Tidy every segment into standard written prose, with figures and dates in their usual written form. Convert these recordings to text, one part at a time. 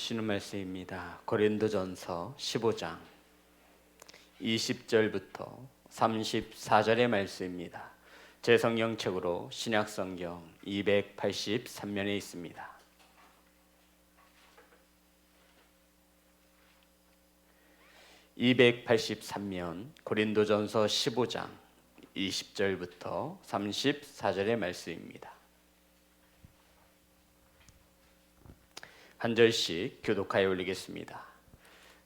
주시는 말씀입니다. 고린도전서 15장 20절부터 34절의 말씀입니다. 제 성경책으로 신약성경 283면에 있습니다. (283면) 고린도전서 15장 20절부터 34절의 말씀입니다. 한 절씩 교독하여 올리겠습니다.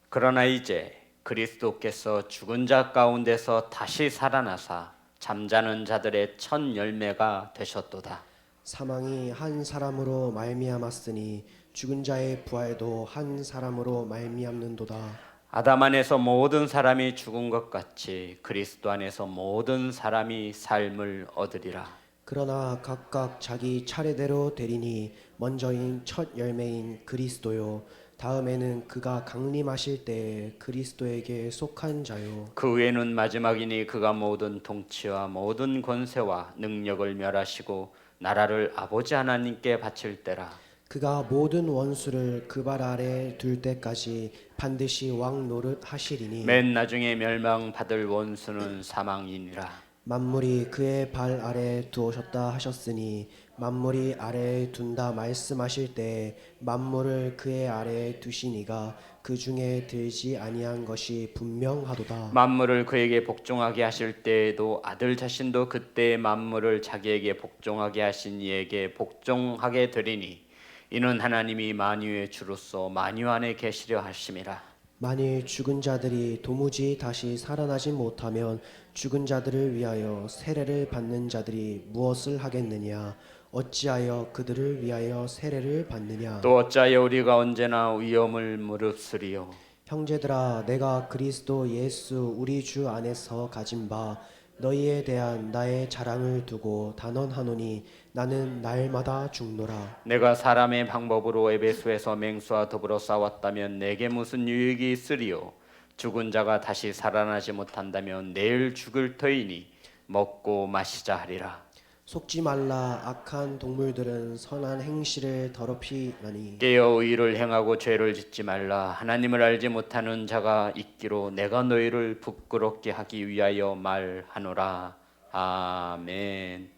그러나 이제 그리스도께서 죽은 자 가운데서 다시 살아나사 잠자는 자들의 첫 열매가 되셨도다. 사망이 한 사람으로 말미암았으니 죽은 자의 부활도 한 사람으로 말미암는도다. 아담 안에서 모든 사람이 죽은 것 같이 그리스도 안에서 모든 사람이 삶을 얻으리라. 그러나 각각 자기 차례대로 되리니 먼저인 첫 열매인 그리스도요, 다음에는 그가 강림하실 때에 그리스도에게 속한 자요, 그 후에는 마지막이니 그가 모든 통치와 모든 권세와 능력을 멸하시고 나라를 아버지 하나님께 바칠 때라. 그가 모든 원수를 그 발 아래 둘 때까지 반드시 왕 노릇 하시리니 맨 나중에 멸망받을 원수는 사망이니라. 만물이 그의 발 아래 두어졌다 하셨으니 만물이 아래에 둔다 말씀하실 때 만물을 그의 아래에 두시니가 그 중에 들지 아니한 것이 분명하도다. 만물을 그에게 복종하게 하실 때에도 아들 자신도 그때 만물을 자기에게 복종하게 하신 이에게 복종하게 되리니 이는 하나님이 만유의 주로서 만유 안에 계시려 하심이라. 만일 죽은 자들이 도무지 다시 살아나지 못하면 죽은 자들을 위하여 세례를 받는 자들이 무엇을 하겠느냐? 어찌하여 그들을 위하여 세례를 받느냐? 또 어찌하여 우리가 언제나 위험을 무릅쓰리요? 형제들아, 내가 그리스도 예수 우리 주 안에서 가진 바 너희에 대한 나의 자랑을 두고 단언하노니 나는 날마다 죽노라. 내가 사람의 방법으로 에베소에서 맹수와 더불어 싸웠다면 내게 무슨 유익이 있으리요? 죽은 자가 다시 살아나지 못한다면 내일 죽을 터이니 먹고 마시자 하리라. 속지 말라. 악한 동물들은 선한 행실을 더럽히나니 깨어 의를 행하고 죄를 짓지 말라. 하나님을 알지 못하는 자가 있기로 내가 너희를 부끄럽게 하기 위하여 말하노라. 아멘.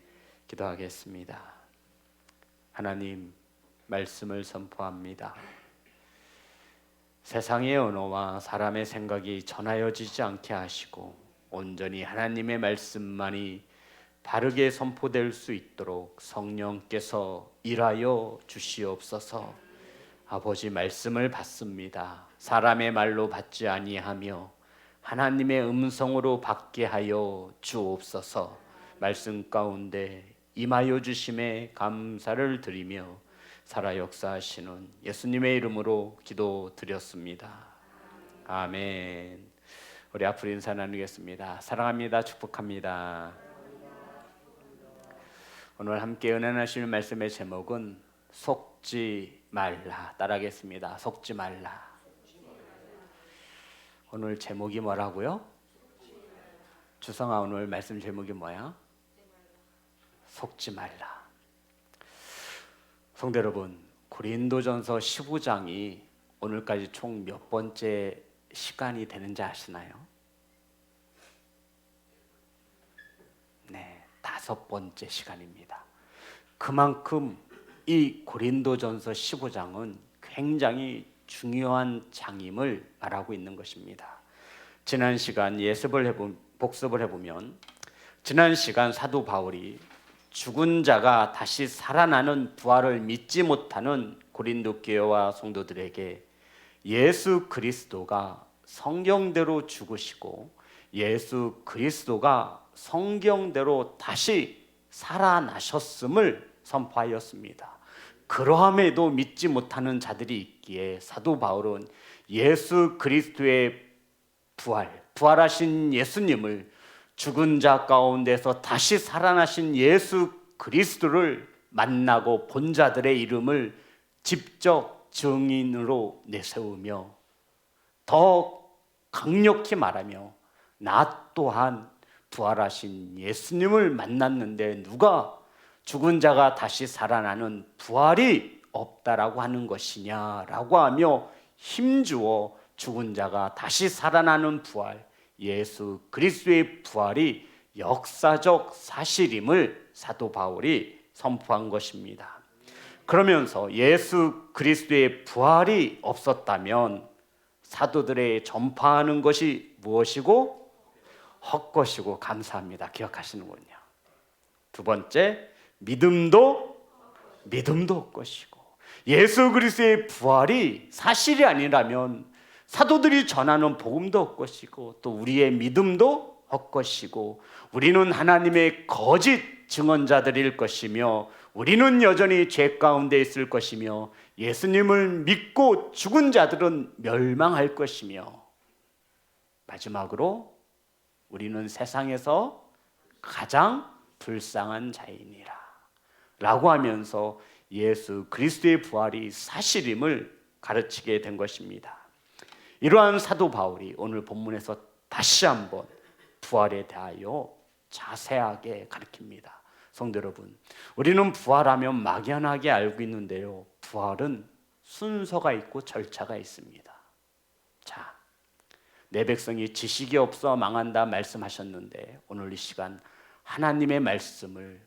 기도하겠습니다. 하나님, 말씀을 선포합니다. 세상의 언어와 사람의 생각이 전하여지지 않게 하시고 온전히 하나님의 말씀만이 바르게 선포될 수 있도록 성령께서 일하여 주시옵소서. 아버지, 말씀을 받습니다. 사람의 말로 받지 아니하며 하나님의 음성으로 받게 하여 주옵소서. 말씀 가운데 임하여 주심에 감사를 드리며 살아 역사하시는 예수님의 이름으로 기도드렸습니다. 아멘. 우리 앞으로 인사 나누겠습니다. 사랑합니다. 축복합니다. 오늘 함께 은혜 나실 말씀의 제목은 속지 말라. 따라하겠습니다. 속지 말라. 오늘 제목이 뭐라고요? 주성아, 오늘 말씀 제목이 뭐야? 속지 말라. 성도 여러분, 고린도전서 15장이 오늘까지 총 몇 번째 시간이 되는지 아시나요? 네, 5번째 시간입니다. 그만큼 이 고린도전서 15장은 굉장히 중요한 장임을 말하고 있는 것입니다. 지난 시간 복습을 해보면 지난 시간 사도 바울이 죽은 자가 다시 살아나는 부활을 믿지 못하는 고린도 교회와 성도들에게 예수 그리스도가 성경대로 죽으시고 예수 그리스도가 성경대로 다시 살아나셨음을 선포하였습니다. 그러함에도 믿지 못하는 자들이 있기에 사도 바울은 예수 그리스도의 부활하신 예수님을, 죽은 자 가운데서 다시 살아나신 예수 그리스도를 만나고 본 자들의 이름을 직접 증인으로 내세우며 더 강력히 말하며 나 또한 부활하신 예수님을 만났는데 누가 죽은 자가 다시 살아나는 부활이 없다라고 하는 것이냐라고 하며 힘주어 죽은 자가 다시 살아나는 부활, 예수 그리스도의 부활이 역사적 사실임을 사도 바울이 선포한 것입니다. 그러면서 예수 그리스도의 부활이 없었다면 사도들의 전파하는 것이 무엇이고 헛것이고, 감사합니다. 기억하시는군요. 두 번째, 믿음도 헛것이고, 예수 그리스도의 부활이 사실이 아니라면 사도들이 전하는 복음도 헛것이고, 또 우리의 믿음도 헛것이고, 우리는 하나님의 거짓 증언자들일 것이며, 우리는 여전히 죄 가운데 있을 것이며, 예수님을 믿고 죽은 자들은 멸망할 것이며, 마지막으로 우리는 세상에서 가장 불쌍한 자이니라 라고 하면서 예수 그리스도의 부활이 사실임을 가르치게 된 것입니다. 이러한 사도 바울이 오늘 본문에서 다시 한번 부활에 대하여 자세하게 가르칩니다. 성도 여러분, 우리는 부활하면 막연하게 알고 있는데요, 부활은 순서가 있고 절차가 있습니다. 자, 내 백성이 지식이 없어 망한다 말씀하셨는데, 오늘 이 시간 하나님의 말씀을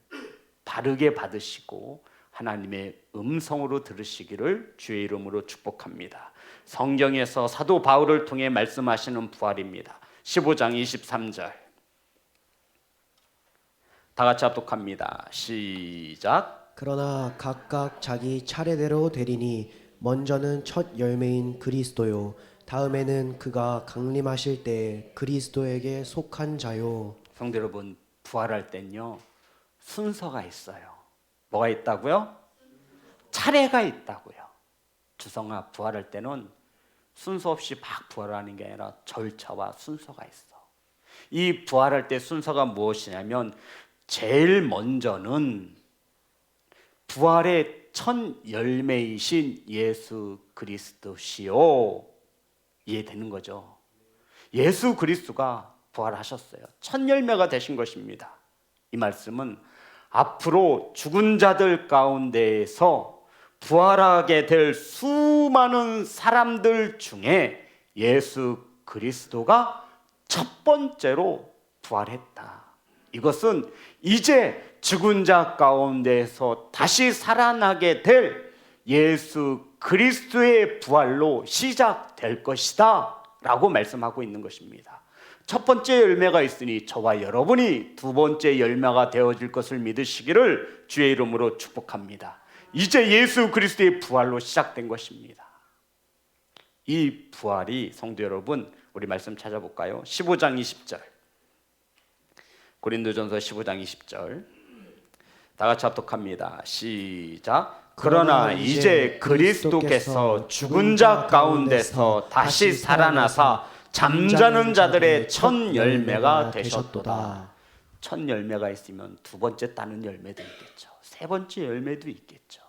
바르게 받으시고 하나님의 음성으로 들으시기를 주의 이름으로 축복합니다. 성경에서 사도 바울을 통해 말씀하시는 부활입니다. 15장 23절 다 같이 합독합니다. 시작. 그러나 각각 자기 차례대로 되리니 먼저는 첫 열매인 그리스도요 다음에는 그가 강림하실 때 그리스도에게 속한 자요. 성도 여러분, 부활할 땐요 순서가 있어요. 뭐가 있다고요? 차례가 있다고요. 주성아, 부활할 때는 순서 없이 막 부활하는 게 아니라 절차와 순서가 있어. 이 부활할 때 순서가 무엇이냐면, 제일 먼저는 부활의 첫 열매이신 예수 그리스도시요, 이해되는 거죠. 예수 그리스도가 부활하셨어요. 첫 열매가 되신 것입니다. 이 말씀은 앞으로 죽은 자들 가운데에서 부활하게 될 수많은 사람들 중에 예수 그리스도가 첫 번째로 부활했다. 이것은 이제 죽은 자 가운데서 다시 살아나게 될 예수 그리스도의 부활로 시작될 것이다 라고 말씀하고 있는 것입니다. 첫 번째 열매가 있으니 저와 여러분이 두 번째 열매가 되어질 것을 믿으시기를 주의 이름으로 축복합니다. 이제 예수 그리스도의 부활로 시작된 것입니다. 이 부활이, 성도 여러분, 우리 말씀 찾아볼까요? 15장 20절, 고린도전서 15장 20절 다 같이 합독합니다. 시작. 그러나 이제 그리스도께서 죽은 자 가운데서 다시 살아나사 잠자는 자들의 첫 열매가 되셨도다. 첫 열매가 있으면 두 번째 따는 열매도 있겠죠. 세 번째 열매도 있겠죠.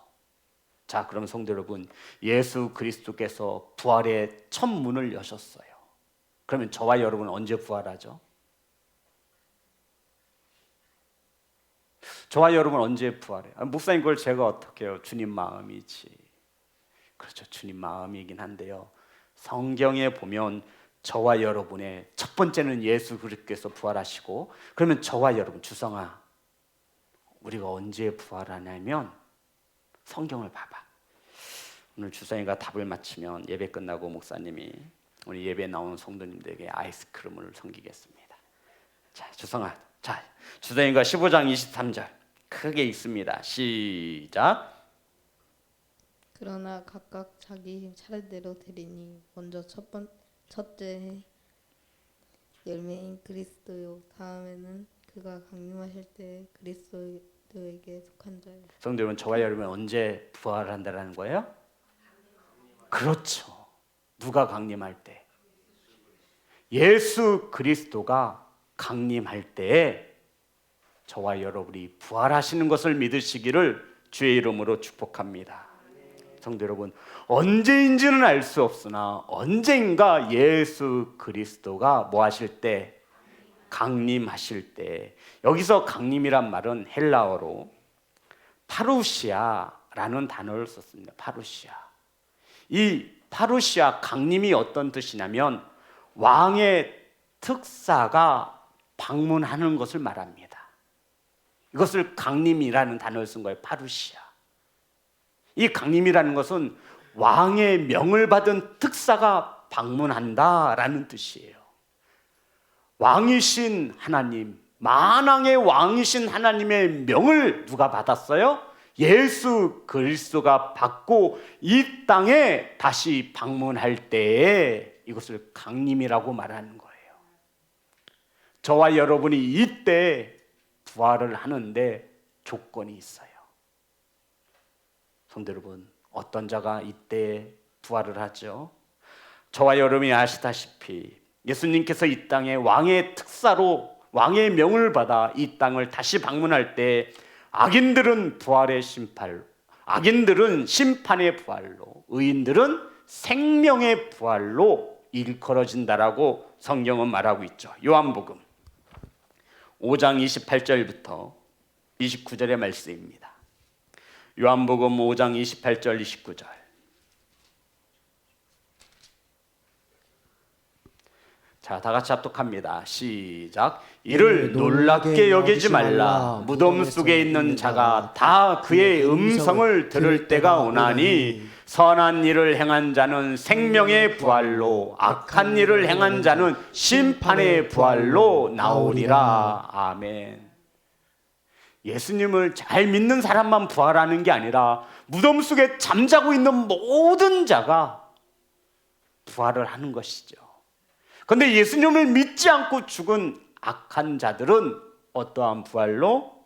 자, 그럼 성도 여러분, 예수 그리스도께서 부활의 첫 문을 여셨어요. 그러면 저와 여러분은 언제 부활하죠? 저와 여러분 언제 부활해요? 목사님, 그걸 제가 어떻게 해요? 주님 마음이지. 그렇죠, 주님 마음이긴 한데요, 성경에 보면 저와 여러분의 첫 번째는 예수 그리스도께서 부활하시고, 그러면 저와 여러분, 주성아, 우리가 언제 부활하냐면 성경을 봐봐. 오늘 주성이가 답을 맞히면 예배 끝나고 목사님이 우리 예배 나오는 성도님들에게 아이스크림을 섬기겠습니다. 자, 주성아, 자, 주성이가 15장 23절 크게 읽습니다. 시작. 그러나 각각 자기 차례대로 되리니 먼저 첫째 열매인 그리스도요 다음에는 그가 강림하실 때 그리스도에게 속한 자요. 성도 여러분, 저와 여러분 언제 부활한다라는 거예요? 그렇죠. 누가 강림할 때? 예수 그리스도가 강림할 때에 저와 여러분이 부활하시는 것을 믿으시기를 주의 이름으로 축복합니다. 성도 여러분, 언제인지는 알 수 없으나 언젠가 예수 그리스도가 뭐 하실 때? 강림하실 때. 여기서 강림이란 말은 헬라어로 파루시아라는 단어를 썼습니다. 파루시아. 이 파루시아 강림이 어떤 뜻이냐면 왕의 특사가 방문하는 것을 말합니다. 이것을 강림이라는 단어를 쓴 거예요. 파루시아. 이 강림이라는 것은 왕의 명을 받은 특사가 방문한다라는 뜻이에요. 왕이신 하나님, 만왕의 왕이신 하나님의 명을 누가 받았어요? 예수 그리스도가 받고 이 땅에 다시 방문할 때에 이것을 강림이라고 말하는 거예요. 저와 여러분이 이때 부활을 하는데 조건이 있어요. 성도 여러분, 어떤 자가 이때 부활을 하죠? 저와 여러분이 아시다시피 예수님께서 이 땅에 왕의 특사로 왕의 명을 받아 이 땅을 다시 방문할 때 악인들은 부활의 심판, 악인들은 심판의 부활로, 의인들은 생명의 부활로 일컬어진다라고 성경은 말하고 있죠. 요한복음 5장 28절부터 29절의 말씀입니다. 요한복음 5장 28절 29절. 자, 다 같이 합독합니다. 시작. 이를 놀랍게 여기지 말라. 무덤 속에 있는 자가 다 그의 음성을 들을 때가 오나니 선한 일을 행한 자는 생명의 부활로, 악한 일을 행한 자는 심판의 부활로 나오리라. 아멘. 예수님을 잘 믿는 사람만 부활하는 게 아니라 무덤 속에 잠자고 있는 모든 자가 부활을 하는 것이죠. 그런데 예수님을 믿지 않고 죽은 악한 자들은 어떠한 부활로?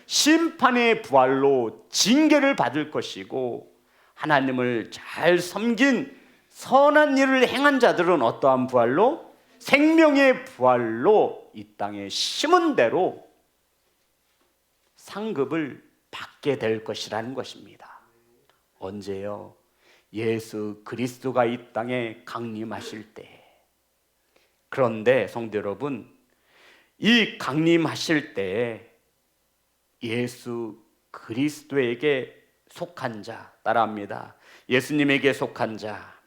심판의 부활로 징계를 받을 것이고, 하나님을 잘 섬긴 선한 일을 행한 자들은 어떠한 부활로? 생명의 부활로 이 땅에 심은 대로 상급을 받게 될 것이라는 것입니다. 언제요? 예수 그리스도가 이 땅에 강림하실 때. 그런데 성도 여러분, 이 강림하실 때 예수 그리스도에게 속한 자, 따라합니다. 예수님에게 속한 자,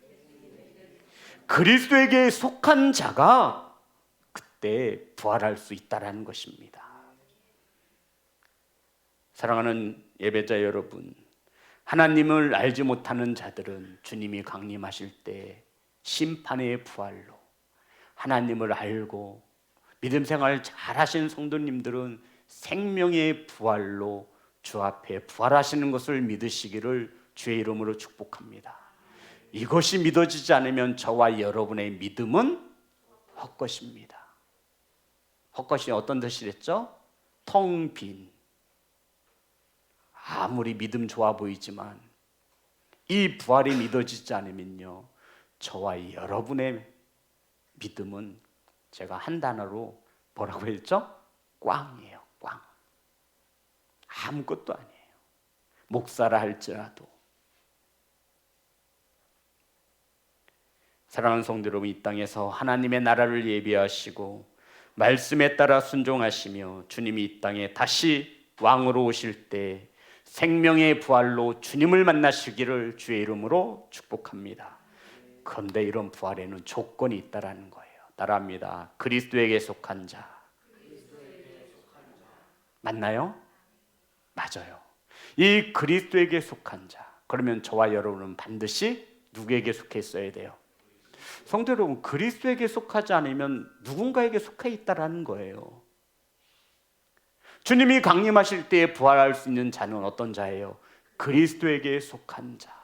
그리스도에게 속한 자가 그때 부활할 수 있다는 것입니다. 사랑하는 예배자 여러분, 하나님을 알지 못하는 자들은 주님이 강림하실 때 심판의 부활로, 하나님을 알고 믿음 생활 잘하신 성도님들은 생명의 부활로 주 앞에 부활하시는 것을 믿으시기를 주의 이름으로 축복합니다. 이것이 믿어지지 않으면 저와 여러분의 믿음은 헛것입니다. 헛것이 어떤 뜻이랬죠? 텅 빈. 아무리 믿음 좋아 보이지만 이 부활이 믿어지지 않으면요, 저와 여러분의 믿음은 제가 한 단어로 뭐라고 했죠? 꽝이에요. 꽝. 아무것도 아니에요. 목사라 할지라도. 사랑하는 성도 여러분, 이 땅에서 하나님의 나라를 예비하시고 말씀에 따라 순종하시며 주님이 이 땅에 다시 왕으로 오실 때 생명의 부활로 주님을 만나시기를 주의 이름으로 축복합니다. 그런데 이런 부활에는 조건이 있다라는 거예요. 따라합니다. 그리스도에게 속한 자. 맞나요? 맞아요. 이 그리스도에게 속한 자. 그러면 저와 여러분은 반드시 누구에게 속해 있어야 돼요? 성도 여러분, 그리스도에게 속하지 않으면 누군가에게 속해 있다라는 거예요. 주님이 강림하실 때에 부활할 수 있는 자는 어떤 자예요? 그리스도에게 속한 자.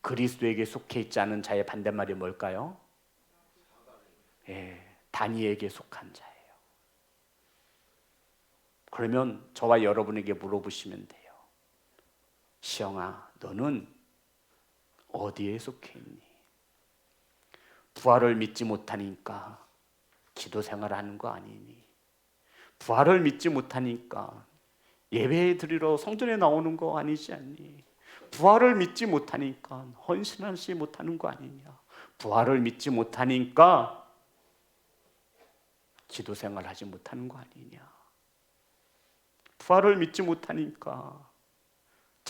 그리스도에게 속해 있지 않은 자의 반대말이 뭘까요? 다니엘에게 속한 자예요. 그러면 저와 여러분에게 물어보시면 돼요. 시영아, 너는 어디에 속해 있니? 부활을 믿지 못하니까 기도 생활하는 거 아니니? 부활을 믿지 못하니까 예배 드리러 성전에 나오는 거 아니지 않니? 부활을 믿지 못하니까 헌신하지 못하는 거 아니냐? 부활을 믿지 못하니까 기도 생활하지 못하는 거 아니냐? 부활을 믿지 못하니까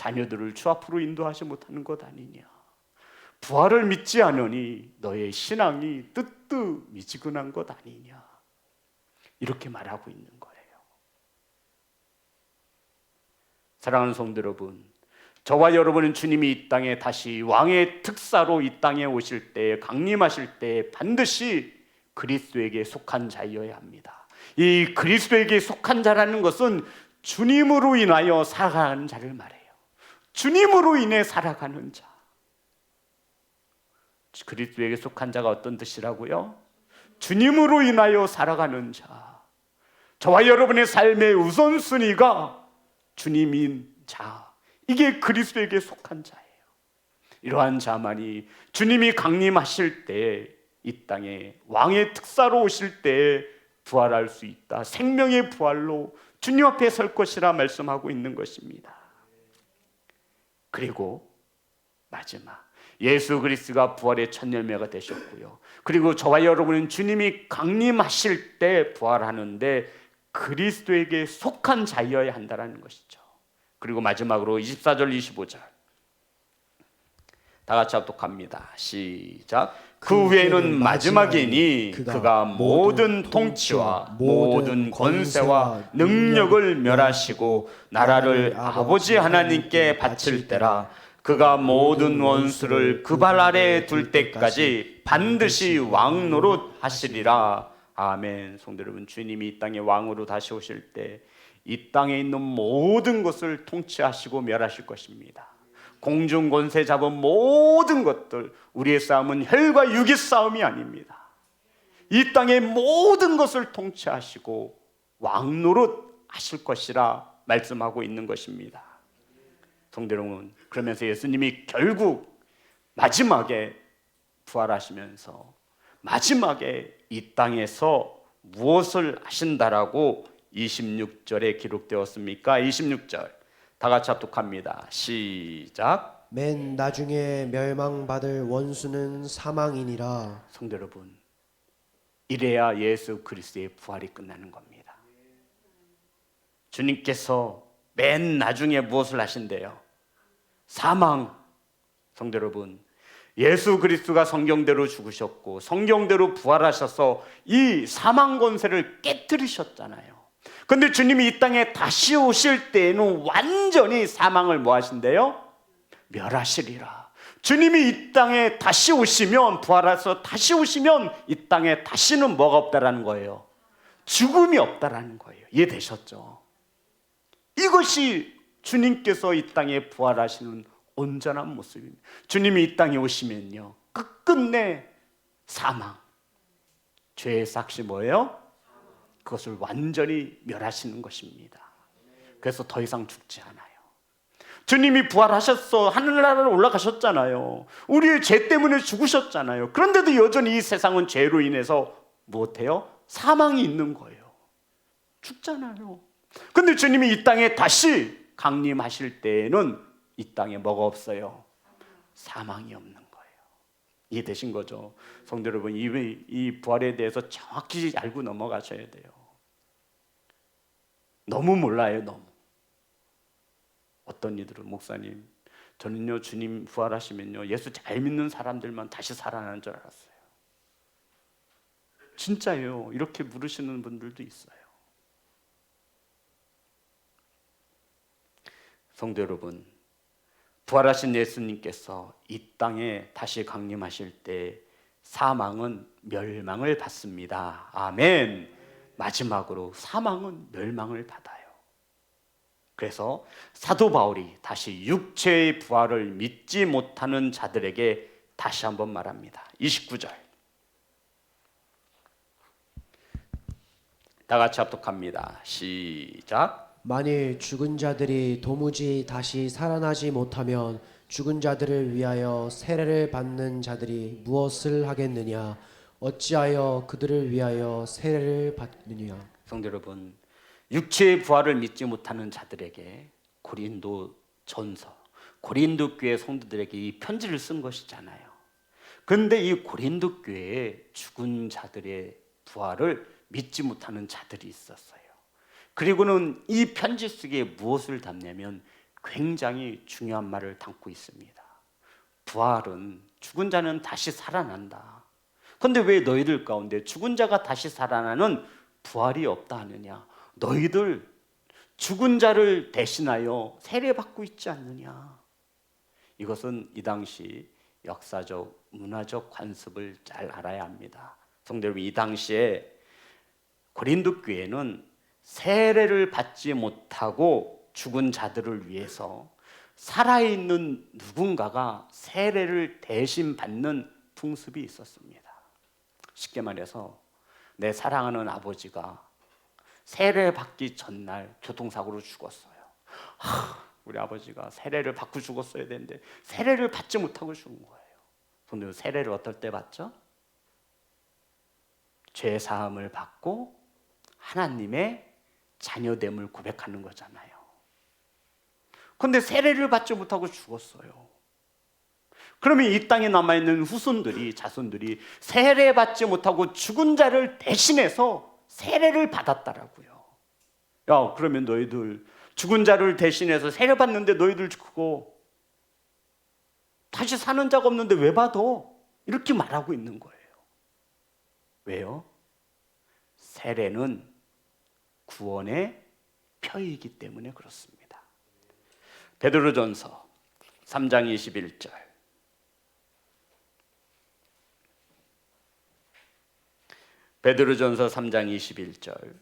자녀들을 주 앞으로 인도하지 못하는 것 아니냐. 부활을 믿지 않으니 너의 신앙이 뜨뜻미지근한 것 아니냐. 이렇게 말하고 있는 거예요. 사랑하는 성도 여러분, 저와 여러분은 주님이 이 땅에 다시 왕의 특사로 이 땅에 오실 때, 강림하실 때 반드시 그리스도에게 속한 자여야 합니다. 이 그리스도에게 속한 자라는 것은 주님으로 인하여 살아가는 자를 말해요. 주님으로 인해 살아가는 자. 그리스도에게 속한 자가 어떤 뜻이라고요? 주님으로 인하여 살아가는 자. 저와 여러분의 삶의 우선순위가 주님인 자. 이게 그리스도에게 속한 자예요. 이러한 자만이 주님이 강림하실 때 이 땅에 왕의 특사로 오실 때 부활할 수 있다. 생명의 부활로 주님 앞에 설 것이라 말씀하고 있는 것입니다. 그리고 마지막, 예수 그리스도가 부활의 첫 열매가 되셨고요. 그리고 저와 여러분은 주님이 강림하실 때 부활하는데 그리스도에게 속한 자여야 한다는 것이죠. 그리고 마지막으로 24절 25절 다 같이 합독합니다. 시작. 그 후에는 마지막이니 그가 모든 통치와 모든 권세와 능력을 멸하시고 나라를 아버지 하나님께 바칠 때라. 그가 모든 원수를 그 발 아래에 둘 때까지 반드시 왕 노릇 하시리라. 아멘. 성도 여러분, 주님이 이 땅에 왕으로 다시 오실 때 이 땅에 있는 모든 것을 통치하시고 멸하실 것입니다. 공중 권세 잡은 모든 것들, 우리의 싸움은 혈과 육의 싸움이 아닙니다. 이 땅의 모든 것을 통치하시고 왕 노릇 하실 것이라 말씀하고 있는 것입니다. 성도 여러분, 그러면서 예수님이 결국 마지막에 부활하시면서 마지막에 이 땅에서 무엇을 하신다라고 26절에 기록되었습니까? 26절 다 같이 합독합니다. 시작. 맨 나중에 멸망받을 원수는 사망이니라. 성도 여러분, 이래야 예수 그리스도의 부활이 끝나는 겁니다. 주님께서 맨 나중에 무엇을 하신대요? 사망. 성도 여러분, 예수 그리스도가 성경대로 죽으셨고 성경대로 부활하셔서 이 사망 권세를 깨뜨리셨잖아요. 근데 주님이 이 땅에 다시 오실 때에는 완전히 사망을 뭐 하신대요? 멸하시리라. 주님이 이 땅에 다시 오시면, 부활해서 다시 오시면 이 땅에 다시는 뭐가 없다라는 거예요? 죽음이 없다라는 거예요. 이해되셨죠? 이것이 주님께서 이 땅에 부활하시는 온전한 모습입니다. 주님이 이 땅에 오시면요, 끝끝내 사망, 죄의 삭시 뭐예요? 그것을 완전히 멸하시는 것입니다. 그래서 더 이상 죽지 않아요. 주님이 부활하셨어, 하늘나라로 올라가셨잖아요. 우리의 죄 때문에 죽으셨잖아요. 그런데도 여전히 이 세상은 죄로 인해서 무엇해요? 사망이 있는 거예요. 죽잖아요. 근데 주님이 이 땅에 다시 강림하실 때에는 이 땅에 뭐가 없어요? 사망이 없는 거예요. 이해되신 거죠? 성도 여러분, 이 부활에 대해서 정확히 알고 넘어가셔야 돼요. 너무 몰라요. 너무. 어떤 이들은, 목사님, 저는요 주님 부활하시면요 예수 잘 믿는 사람들만 다시 살아나는 줄 알았어요. 진짜예요. 이렇게 물으시는 분들도 있어요. 성도 여러분, 부활하신 예수님께서 이 땅에 다시 강림하실 때 사망은 멸망을 받습니다. 아멘. 마지막으로 사망은 멸망을 받아요. 그래서 사도 바울이 다시 육체의 부활을 믿지 못하는 자들에게 다시 한번 말합니다. 29절 다 같이 합독합니다. 시작. 만일 죽은 자들이 도무지 다시 살아나지 못하면 죽은 자들을 위하여 세례를 받는 자들이 무엇을 하겠느냐? 어찌하여 그들을 위하여 세례를 받느냐? 성도 여러분, 육체의 부활을 믿지 못하는 자들에게 고린도 전서, 고린도 교회 성도들에게 이 편지를 쓴 것이잖아요. 그런데 이 고린도 교회에 죽은 자들의 부활을 믿지 못하는 자들이 있었어요. 그리고는 이 편지 속에 무엇을 담냐면 굉장히 중요한 말을 담고 있습니다. 부활은 죽은 자는 다시 살아난다. 그런데 왜 너희들 가운데 죽은 자가 다시 살아나는 부활이 없다 하느냐? 너희들 죽은 자를 대신하여 세례받고 있지 않느냐? 이것은 이 당시 역사적, 문화적 관습을 잘 알아야 합니다. 성도 여러분, 이 당시에 고린도 교회는 세례를 받지 못하고 죽은 자들을 위해서 살아있는 누군가가 세례를 대신 받는 풍습이 있었습니다. 쉽게 말해서 내 사랑하는 아버지가 세례 받기 전날 교통사고로 죽었어요. 우리 아버지가 세례를 받고 죽었어야 되는데 세례를 받지 못하고 죽은 거예요. 근데 세례를 어떨 때 받죠? 죄 사함을 받고 하나님의 자녀됨을 고백하는 거잖아요. 그런데 세례를 받지 못하고 죽었어요. 그러면 이 땅에 남아있는 후손들이, 자손들이 세례받지 못하고 죽은 자를 대신해서 세례를 받았다라고요. 야, 그러면 너희들 죽은 자를 대신해서 세례받는데 너희들 그거 다시 사는 자가 없는데 왜 받아? 이렇게 말하고 있는 거예요. 왜요? 세례는 구원의 표이기 때문에 그렇습니다. 베드로전서 3장 21절. 베드로전서 3장 21절.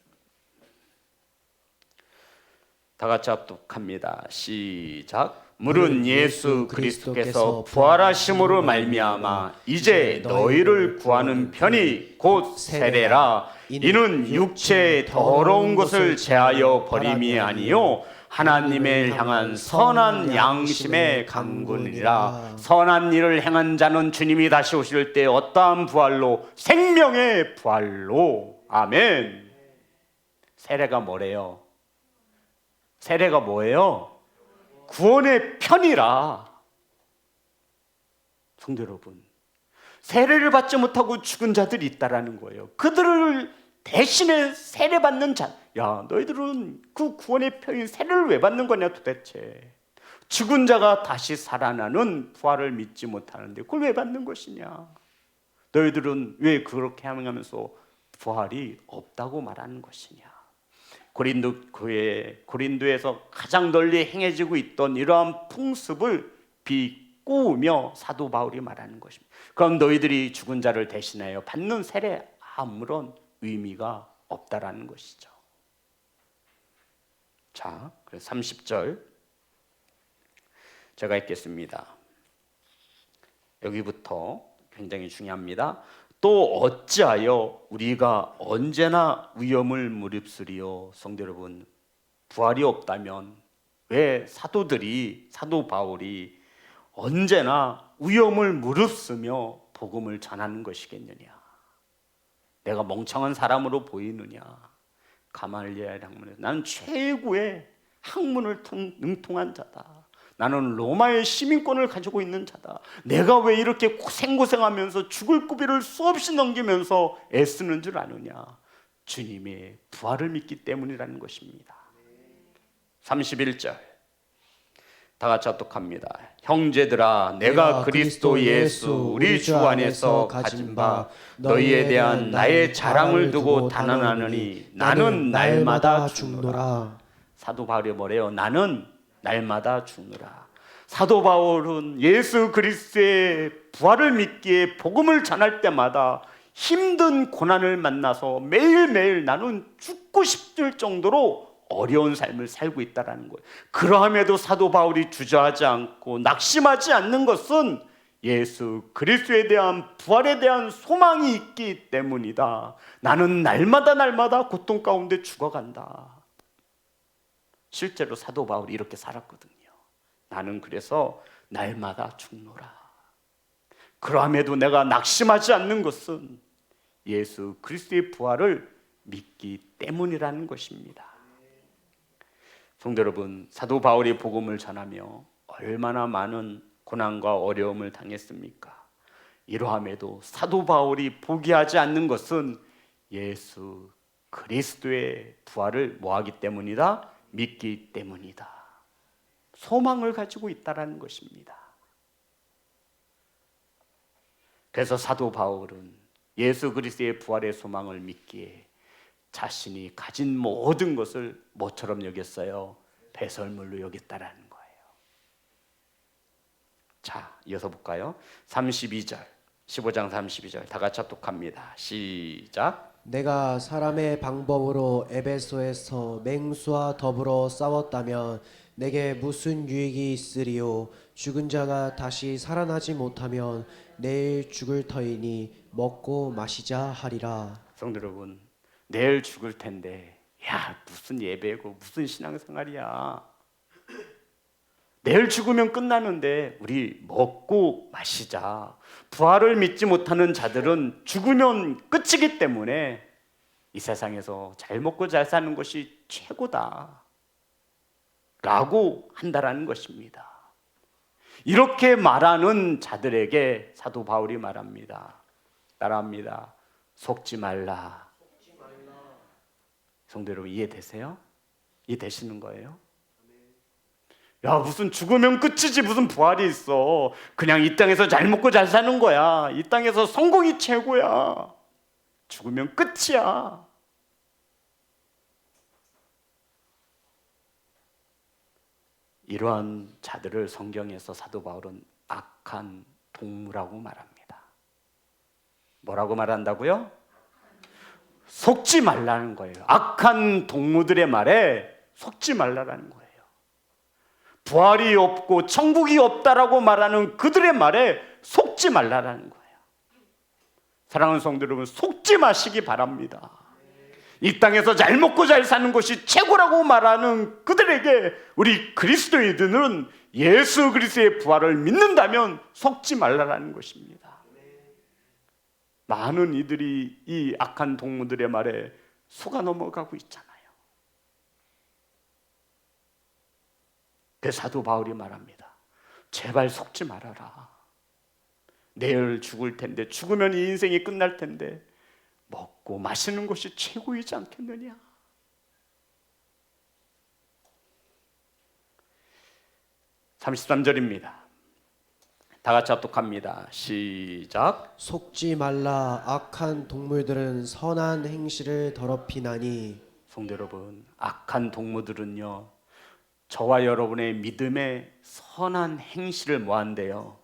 다 같이 합독합니다. 시작. 물은 예수 그리스도께서 부활하심으로 말미암아 이제 너희를 구하는 편이 곧 세례라. 이는 육체의 더러운 것을 제하여 버림이 아니요 하나님을 향한 선한 양심의 강군이라. 선한 일을 행한 자는 주님이 다시 오실 때 어떠한 부활로? 생명의 부활로. 아멘. 세례가 뭐래요? 세례가 뭐예요? 구원의 편이라. 성도 여러분, 세례를 받지 못하고 죽은 자들이 있다라는 거예요. 그들을 대신에 세례받는 자. 야, 너희들은 그 구원의 편인 세례를 왜 받는 거냐 도대체. 죽은 자가 다시 살아나는 부활을 믿지 못하는데 그걸 왜 받는 것이냐. 너희들은 왜 그렇게 하면서 부활이 없다고 말하는 것이냐. 고린도 교회, 고린도에서 가장 널리 행해지고 있던 이러한 풍습을 비꼬으며 사도 바울이 말하는 것입니다. 그럼 너희들이 죽은 자를 대신하여 받는 세례 아무런 의미가 없다라는 것이죠. 자, 그래서 30절 제가 읽겠습니다. 여기부터 굉장히 중요합니다. 또 어찌하여 우리가 언제나 위험을 무릅쓰리요. 성도 여러분, 부활이 없다면 왜 사도 바울이 언제나 위험을 무릅쓰며 복음을 전하는 것이겠느냐. 내가 멍청한 사람으로 보이느냐. 가말리엘 학문에 나는 최고의 학문을 능통한 자다. 나는 로마의 시민권을 가지고 있는 자다. 내가 왜 이렇게 생고생하면서 죽을 고비를 수없이 넘기면서 애쓰는 줄 아느냐. 주님의 부활을 믿기 때문이라는 것입니다. 31절 다 같이 합독합니다. 형제들아, 내가 그리스도 예수 우리 주 안에서 가진 바 너희에 대한 나의 자랑을 두고 단언하느니 나는 날마다 죽노라. 사도 바울이 뭐래요? 나는 날마다 죽노라. 사도 바울은 예수 그리스도의 부활을 믿기에 복음을 전할 때마다 힘든 고난을 만나서 매일매일 나는 죽고 싶을 정도로 어려운 삶을 살고 있다는 거예요. 그러함에도 사도 바울이 주저하지 않고 낙심하지 않는 것은 예수 그리스도에 대한 부활에 대한 소망이 있기 때문이다. 나는 날마다 고통 가운데 죽어간다. 실제로 사도 바울이 이렇게 살았거든요. 나는 그래서 날마다 죽노라. 그러함에도 내가 낙심하지 않는 것은 예수 그리스도의 부활을 믿기 때문이라는 것입니다. 성도 여러분, 사도 바울이 복음을 전하며 얼마나 많은 고난과 어려움을 당했습니까? 이러함에도 사도 바울이 포기하지 않는 것은 예수 그리스도의 부활을 뭐하기 때문이다? 믿기 때문이다. 소망을 가지고 있다라는 것입니다. 그래서 사도 바울은 예수 그리스도의 부활의 소망을 믿기에 자신이 가진 모든 것을 뭐처럼 여겼어요? 배설물로 여겼다라는 거예요. 자, 이어서 볼까요? 32절, 15장 32절 다 같이 합독합니다. 시작. 내가 사람의 방법으로 에베소에서 맹수와 더불어 싸웠다면 내게 무슨 유익이 있으리요? 죽은 자가 다시 살아나지 못하면 내일 죽을 터이니 먹고 마시자 하리라. 성도 여러분, 내일 죽을 텐데 야 무슨 예배고 무슨 신앙생활이야. 내일 죽으면 끝나는데 우리 먹고 마시자. 부활을 믿지 못하는 자들은 죽으면 끝이기 때문에 이 세상에서 잘 먹고 잘 사는 것이 최고다 라고 한다라는 것입니다. 이렇게 말하는 자들에게 사도 바울이 말합니다. 따라합니다. 속지 말라. 성도 여러분, 이해되세요? 이해되시는 거예요? 야, 무슨 죽으면 끝이지 무슨 부활이 있어. 그냥 이 땅에서 잘 먹고 잘 사는 거야. 이 땅에서 성공이 최고야. 죽으면 끝이야. 이러한 자들을 성경에서 사도 바울은 악한 동무라고 말합니다. 뭐라고 말한다고요? 속지 말라는 거예요. 악한 동무들의 말에 속지 말라는 거예요. 부활이 없고 천국이 없다라고 말하는 그들의 말에 속지 말라는 거예요. 사랑하는 성도 여러분, 속지 마시기 바랍니다. 이 땅에서 잘 먹고 잘 사는 것이 최고라고 말하는 그들에게 우리 그리스도인들은 예수 그리스도의 부활을 믿는다면 속지 말라는 것입니다. 많은 이들이 이 악한 동무들의 말에 속아 넘어가고 있잖아요. 그 사도 바울이 말합니다. 제발 속지 말아라. 내일 죽을 텐데, 죽으면 이 인생이 끝날 텐데 먹고 마시는 것이 최고이지 않겠느냐. 33절입니다. 다 같이 합독합니다. 시작. 속지 말라. 악한 동물들은 선한 행실을 더럽히나니. 성도 여러분, 악한 동무들은요 저와 여러분의 믿음의 선한 행실을 뭐한대요?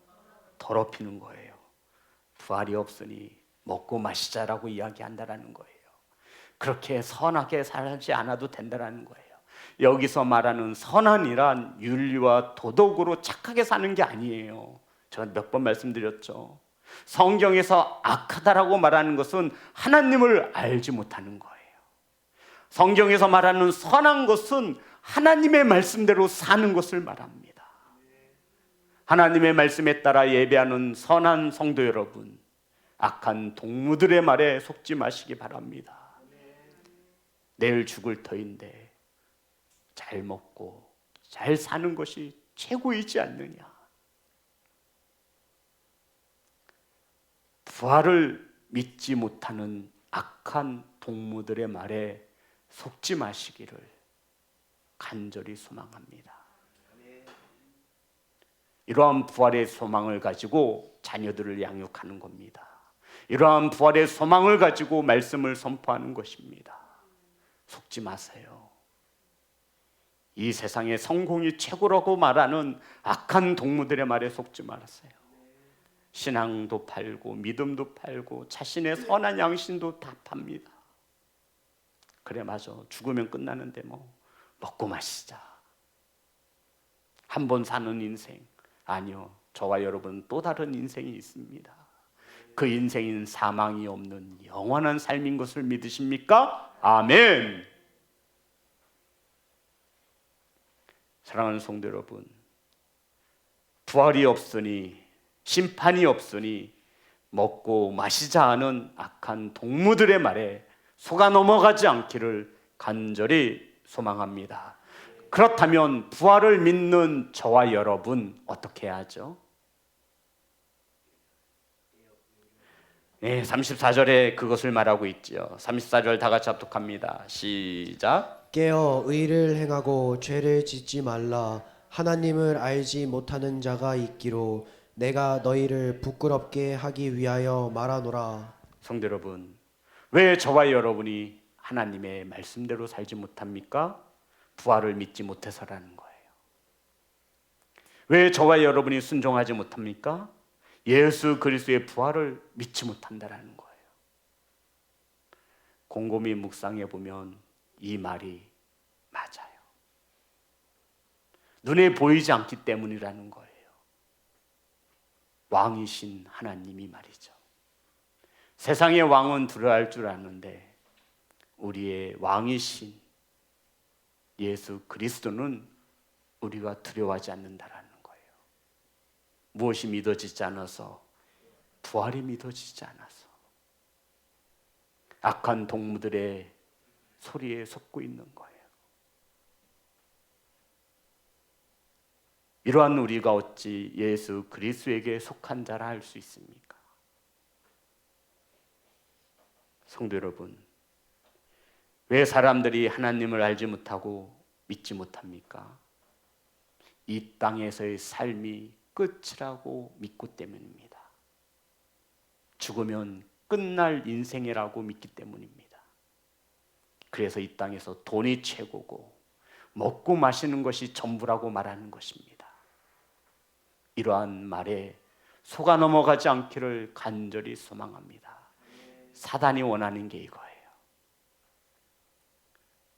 더럽히는 거예요. 부활이 없으니 먹고 마시자라고 이야기한다라는 거예요. 그렇게 선하게 살지 않아도 된다라는 거예요. 여기서 말하는 선한이란 윤리와 도덕으로 착하게 사는 게 아니에요. 제가 몇 번 말씀드렸죠. 성경에서 악하다라고 말하는 것은 하나님을 알지 못하는 거예요. 성경에서 말하는 선한 것은 하나님의 말씀대로 사는 것을 말합니다. 하나님의 말씀에 따라 예배하는 선한 성도 여러분, 악한 동무들의 말에 속지 마시기 바랍니다. 내일 죽을 터인데 잘 먹고 잘 사는 것이 최고이지 않느냐. 부활을 믿지 못하는 악한 동무들의 말에 속지 마시기를 간절히 소망합니다. 이러한 부활의 소망을 가지고 자녀들을 양육하는 겁니다. 이러한 부활의 소망을 가지고 말씀을 선포하는 것입니다. 속지 마세요. 이 세상의 성공이 최고라고 말하는 악한 동무들의 말에 속지 말았어요. 신앙도 팔고 믿음도 팔고 자신의 선한 양심도 다 팝니다. 그래 맞아. 죽으면 끝나는데 뭐 먹고 마시자. 한 번 사는 인생. 아니요. 저와 여러분 또 다른 인생이 있습니다. 그 인생은 사망이 없는 영원한 삶인 것을 믿으십니까? 아멘. 사랑하는 성도 여러분, 부활이 없으니 심판이 없으니 먹고 마시자 하는 악한 동무들의 말에 속아 넘어가지 않기를 간절히 소망합니다. 그렇다면 부활을 믿는 저와 여러분 어떻게 해야죠? 네, 34절에 그것을 말하고 있죠. 34절 다 같이 합독합니다. 시작. 깨어 의를 행하고 죄를 짓지 말라. 하나님을 알지 못하는 자가 있기로 내가 너희를 부끄럽게 하기 위하여 말하노라. 성도 여러분, 왜 저와 여러분이 하나님의 말씀대로 살지 못합니까? 부활을 믿지 못해서라는 거예요. 왜 저와 여러분이 순종하지 못합니까? 예수 그리스도의 부활을 믿지 못한다라는 거예요. 곰곰이 묵상해 보면 이 말이 맞아요. 눈에 보이지 않기 때문이라는 거예요. 왕이신 하나님이 말이죠. 세상의 왕은 두려워할 줄 아는데 우리의 왕이신 예수 그리스도는 우리가 두려워하지 않는다라는 거예요. 무엇이 믿어지지 않아서? 부활이 믿어지지 않아서. 악한 동무들의 소리에 속고 있는 거예요. 이러한 우리가 어찌 예수 그리스도에게 속한 자라 할 수 있습니까? 성도 여러분, 왜 사람들이 하나님을 알지 못하고 믿지 못합니까? 이 땅에서의 삶이 끝이라고 믿고 때문입니다. 죽으면 끝날 인생이라고 믿기 때문입니다. 그래서 이 땅에서 돈이 최고고 먹고 마시는 것이 전부라고 말하는 것입니다. 이러한 말에 속아 넘어가지 않기를 간절히 소망합니다. 사단이 원하는 게 이거예요.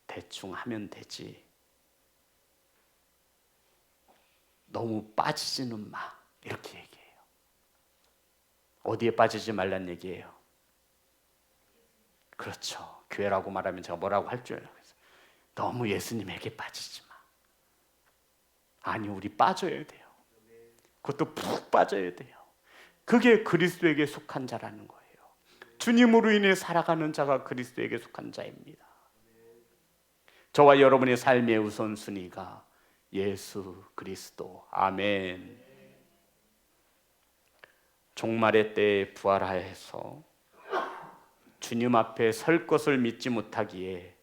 대충 하면 되지. 너무 빠지지는 마. 이렇게 얘기해요. 어디에 빠지지 말란 얘기예요? 그렇죠. 교회라고 말하면 제가 뭐라고 할 줄 알아요. 너무 예수님에게 빠지지 마. 아니, 우리 빠져야 돼요. 그것도 푹 빠져야 돼요. 그게 그리스도에게 속한 자라는 거예요. 주님으로 인해 살아가는 자가 그리스도에게 속한 자입니다. 저와 여러분의 삶의 우선순위가 예수 그리스도. 아멘. 종말의 때에 부활하여서 주님 앞에 설 것을 믿지 못하기에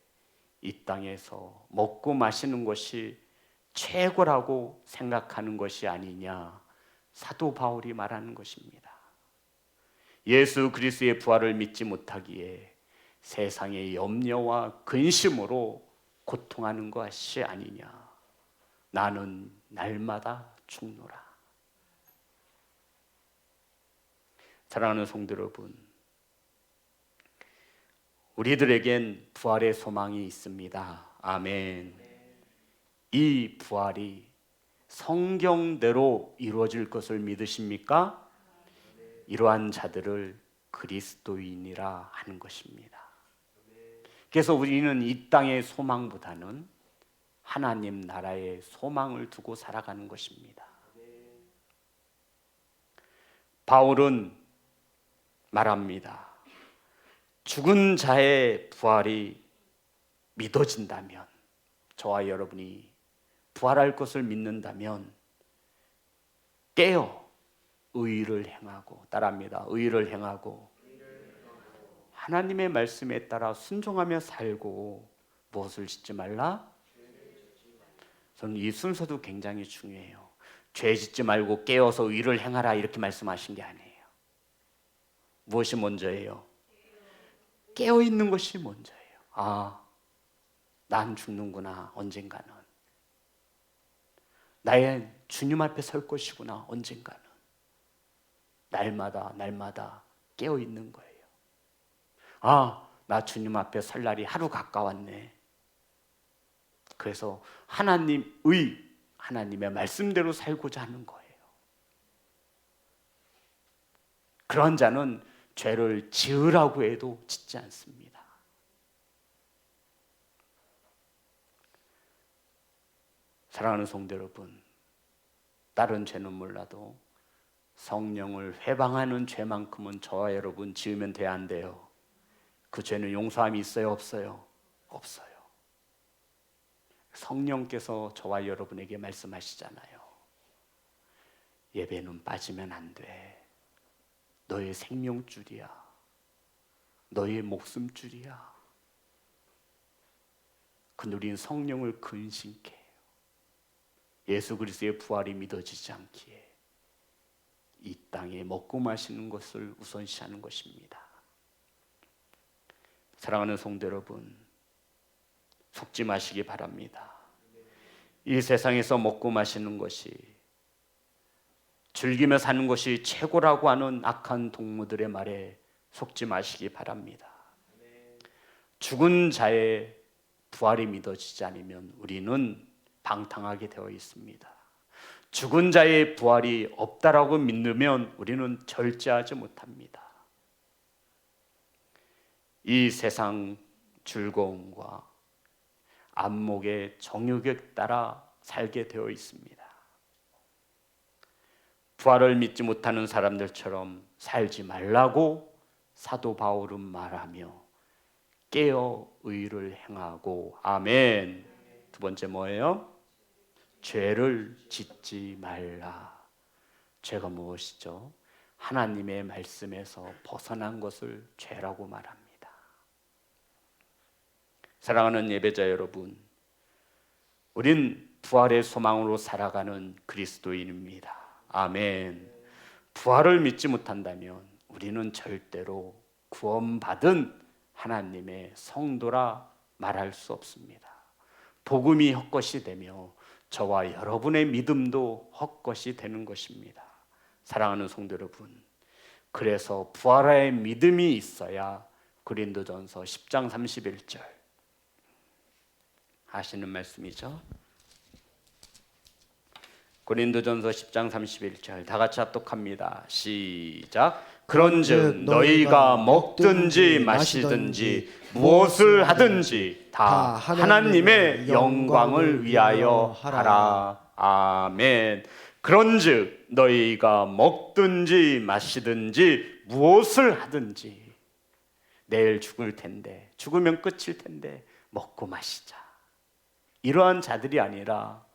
이 땅에서 먹고 마시는 것이 최고라고 생각하는 것이 아니냐, 사도 바울이 말하는 것입니다. 예수 그리스도의 부활을 믿지 못하기에 세상의 염려와 근심으로 고통하는 것이 아니냐. 나는 날마다 죽노라. 사랑하는 성도 여러분, 우리들에겐 부활의 소망이 있습니다. 아멘. 이 부활이 성경대로 이루어질 것을 믿으십니까? 이러한 자들을 그리스도인이라 하는 것입니다. 그래서 우리는 이 땅의 소망보다는 하나님 나라의 소망을 두고 살아가는 것입니다. 바울은 말합니다. 죽은 자의 부활이 믿어진다면, 저와 여러분이 부활할 것을 믿는다면 깨어 의를 행하고, 따라합니다. 의를 행하고 하나님의 말씀에 따라 순종하며 살고 무엇을 짓지 말라? 저는 이 순서도 굉장히 중요해요. 죄 짓지 말고 깨어서 의를 행하라 이렇게 말씀하신 게 아니에요. 무엇이 먼저예요? 깨어 있는 것이 먼저예요. 아, 난 죽는구나 언젠가는. 나의 주님 앞에 설 것이구나 언젠가는. 날마다 깨어 있는 거예요. 아, 나 주님 앞에 설 날이 하루 가까웠네. 그래서 하나님의 말씀대로 살고자 하는 거예요. 그런 자는 죄를 지으라고 해도 짓지 않습니다. 사랑하는 성도 여러분, 다른 죄는 몰라도 성령을 회방하는 죄만큼은 저와 여러분 지으면 돼야 안 돼요. 그 죄는 용서함이 있어요, 없어요? 없어요. 성령께서 저와 여러분에게 말씀하시잖아요. 예배는 빠지면 안 돼. 너의 생명줄이야. 너의 목숨줄이야. 근데 우리는 성령을 근심케 해요. 예수 그리스도의 부활이 믿어지지 않기에 이 땅에 먹고 마시는 것을 우선시하는 것입니다. 사랑하는 성도 여러분, 속지 마시기 바랍니다. 이 세상에서 먹고 마시는 것이, 즐기며 사는 것이 최고라고 하는 악한 동무들의 말에 속지 마시기 바랍니다. 죽은 자의 부활이 믿어지지 않으면 우리는 방탕하게 되어 있습니다. 죽은 자의 부활이 없다라고 믿으면 우리는 절제하지 못합니다. 이 세상 즐거움과 안목의 정욕에 따라 살게 되어 있습니다. 부활을 믿지 못하는 사람들처럼 살지 말라고 사도 바울은 말하며 깨어 의를 행하고, 아멘. 두 번째 뭐예요? 죄를 짓지 말라. 죄가 무엇이죠? 하나님의 말씀에서 벗어난 것을 죄라고 말합니다. 사랑하는 예배자 여러분, 우린 부활의 소망으로 살아가는 그리스도인입니다. 아멘. 부활을 믿지 못한다면 우리는 절대로 구원받은 하나님의 성도라 말할 수 없습니다. 복음이 헛것이 되며 저와 여러분의 믿음도 헛것이 되는 것입니다. 사랑하는 성도 여러분, 그래서 부활의 믿음이 있어야 고린도전서 10장 31절 아시는 말씀이죠? 고린도전서 10장 31절 다 같이 합독합니다. 시작. 그런즉 너희가 먹든지 마시든지 무엇을 하든지 다 하나님의 영광을 위하여 하라. 아멘. 그런즉 너희가 먹든지 마시든지 무엇을 하든지, 내일 죽을 텐데, 죽으면 끝일 텐데 먹고 마시자, 이러한 자들이 아니라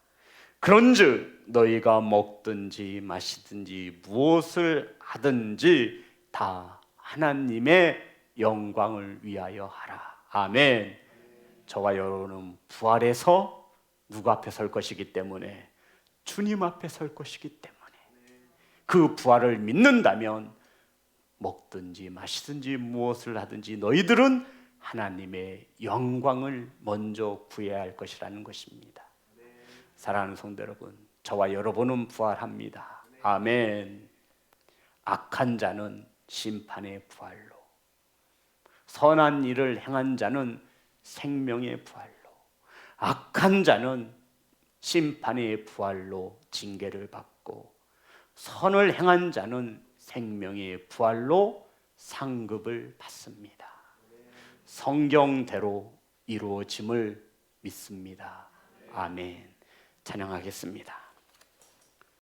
그런즉 너희가 먹든지 마시든지 무엇을 하든지 다 하나님의 영광을 위하여 하라. 아멘. 저와 여러분은 부활해서 누구 앞에 설 것이기 때문에, 주님 앞에 설 것이기 때문에 그 부활을 믿는다면 먹든지 마시든지 무엇을 하든지 너희들은 하나님의 영광을 먼저 구해야 할 것이라는 것입니다. 사랑하는 성도 여러분, 저와 여러분은 부활합니다. 아멘. 악한 자는 심판의 부활로, 선한 일을 행한 자는 생명의 부활로, 악한 자는 심판의 부활로 징계를 받고, 선을 행한 자는 생명의 부활로 상급을 받습니다. 성경대로 이루어짐을 믿습니다. 아멘. 찬양하겠습니다.